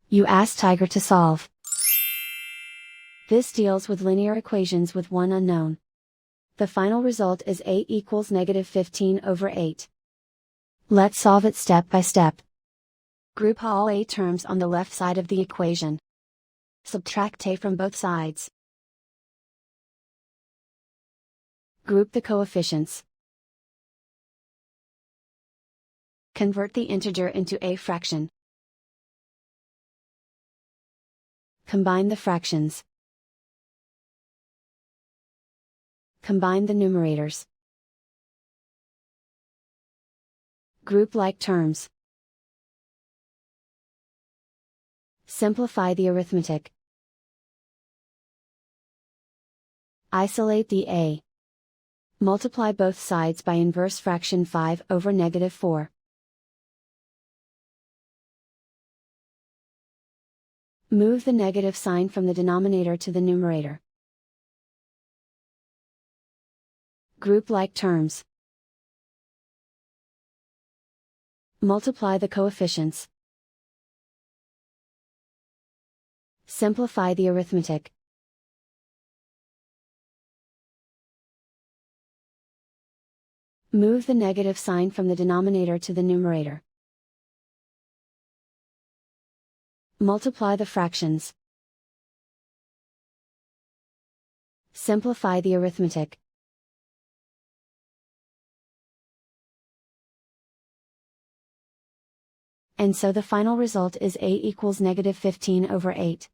You ask Tiger to solve. This deals with linear equations with one unknown. The final result is a equals -15/8. Let's solve it step by step. Group all a terms on the left side of the equation. Subtract a from both sides. Group the coefficients. Convert the integer into a fraction. Combine the fractions. Combine the numerators. Group like terms. Simplify the arithmetic. Isolate the a. Multiply both sides by inverse fraction 5/-4. Move the negative sign from the denominator to the numerator. Group like terms. Multiply the coefficients. Simplify the arithmetic. Move the negative sign from the denominator to the numerator. Multiply the fractions. Simplify the arithmetic. And so the final result is a equals -15/8.